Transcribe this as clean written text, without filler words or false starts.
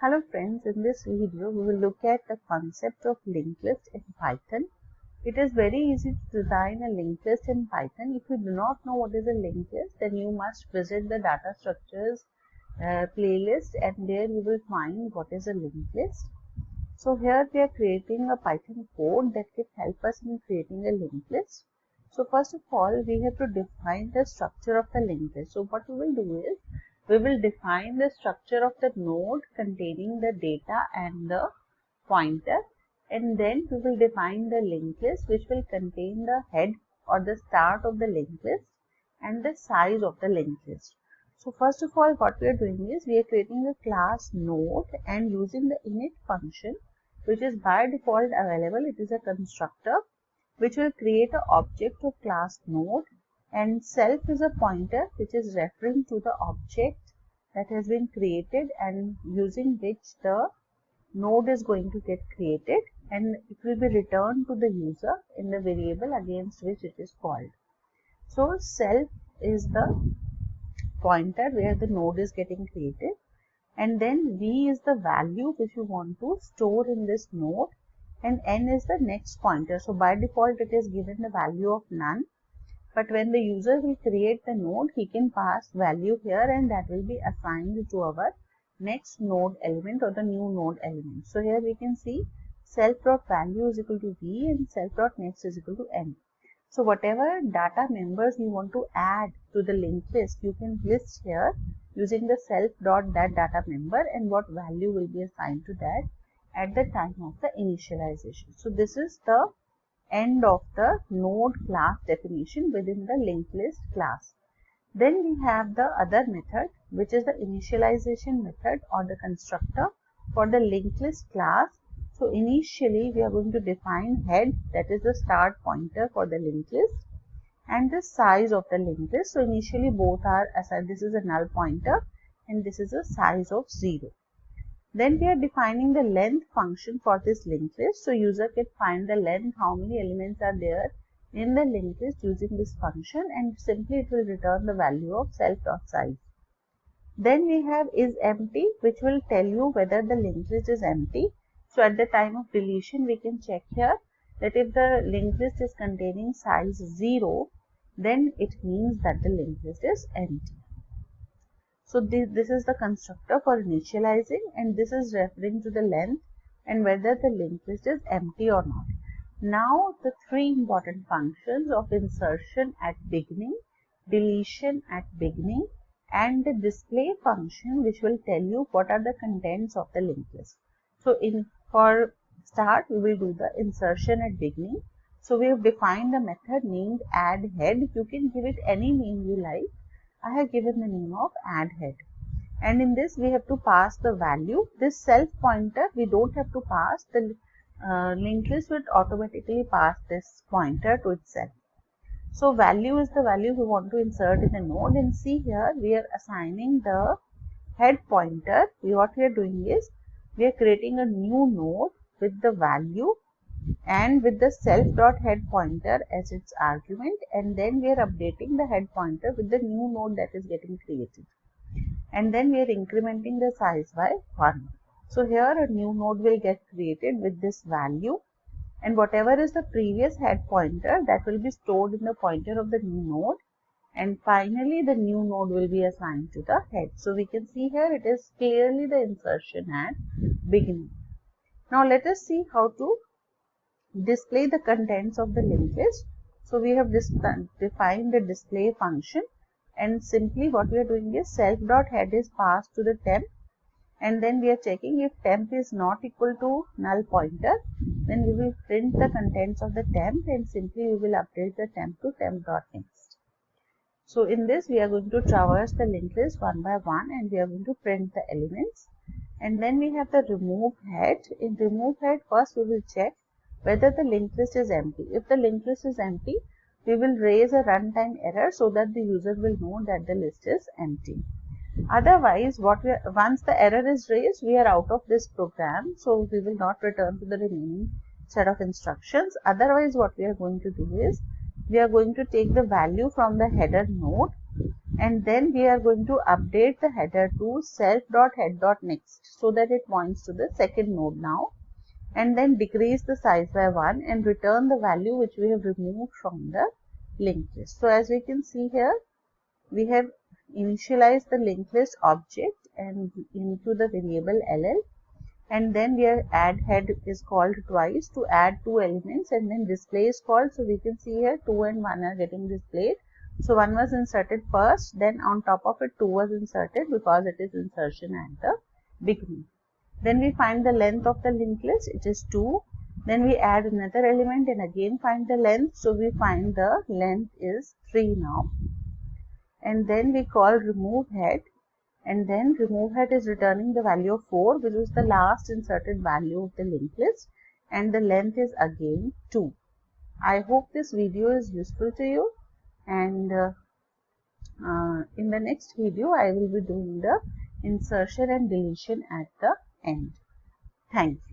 Hello friends, in this video we will look at the concept of linked list in Python. It is very easy to design a linked list in Python. If you do not know what is a linked list, then you must visit the data structures playlist, and there you will find what is a linked list. So here we are creating a Python code that can help us in creating a linked list. So first of all, we have to define the structure of the linked list. So what we will do is, we will define the structure of the node containing the data and the pointer, and then we will define the linked list, which will contain the head or the start of the linked list and the size of the linked list. So first of all, what we are doing is, we are creating a class node and using the init function, which is by default available. It is a constructor which will create an object of class node, and self is a pointer which is referring to the object that has been created and using which the node is going to get created, and it will be returned to the user in the variable against which it is called. So self is the pointer where the node is getting created, and then v is the value which you want to store in this node, and n is the next pointer. So by default it is given the value of none, but when the user will create the node, he can pass value here, and that will be assigned to our next node element or the new node element. So here we can see self.value is equal to v and self.next is equal to n. So whatever data members you want to add to the linked list, you can list here using the self.that data member and what value will be assigned to that at the time of the initialization. So this is the end of the node class definition within the linked list class. Then we have the other method, which is the initialization method or the constructor for the linked list class. So initially we are going to define head, that is the start pointer for the linked list, and the size of the linked list. So initially both are assigned. This is a null pointer and this is a size of 0. Then we are defining the length function for this linked list. So user can find the length, how many elements are there in the linked list using this function, and simply it will return the value of self.size. Then we have is empty, which will tell you whether the linked list is empty. So at the time of deletion, we can check here that if the linked list is containing size 0, then it means that the linked list is empty. So this is the constructor for initializing, and this is referring to the length and whether the linked list is empty or not. Now the three important functions of insertion at beginning, deletion at beginning, and the display function, which will tell you what are the contents of the linked list. So for start, we will do the insertion at beginning. So we have defined a method named add head. You can give it any name you like. I have given the name of add head, and in this we have to pass the value. This self pointer we don't have to pass. The linked list will automatically pass this pointer to itself. So value is the value we want to insert in the node, and see here we are assigning the head pointer. What we are doing is, we are creating a new node with the value and with the self.head pointer as its argument, and then we are updating the head pointer with the new node that is getting created, and then we are incrementing the size by 1. So here a new node will get created with this value, and whatever is the previous head pointer, that will be stored in the pointer of the new node, and finally the new node will be assigned to the head. So we can see here it is clearly the insertion at beginning. Now let us see how to display the contents of the linked list. So we have defined the display function, and simply what we are doing is self.head is passed to the temp, and then we are checking if temp is not equal to null pointer, then we will print the contents of the temp, and simply we will update the temp to temp.next. So in this we are going to traverse the linked list one by one, and we are going to print the elements. And then we have the remove head. In remove head, first we will check whether the linked list is empty. If the linked list is empty, we will raise a runtime error so that the user will know that the list is empty. Otherwise, once the error is raised, we are out of this program, so we will not return to the remaining set of instructions. Otherwise, what we are going to do is, we are going to take the value from the header node and then we are going to update the header to self.head.next so that it points to the second node now, and then decrease the size by 1 and return the value which we have removed from the linked list. So as we can see here, we have initialized the linked list object and into the variable ll, and then we are add head is called twice to add 2 elements, and then display is called. So we can see here 2 and 1 are getting displayed. So 1 was inserted first, then on top of it 2 was inserted because it is insertion at the beginning. Then we find the length of the linked list, it is 2. Then we add another element and again find the length. So we find the length is 3 now. And then we call remove head, and then remove head is returning the value of 4, which is the last inserted value of the linked list, and the length is again 2. I hope this video is useful to you, and in the next video I will be doing the insertion and deletion at the end. Thank you.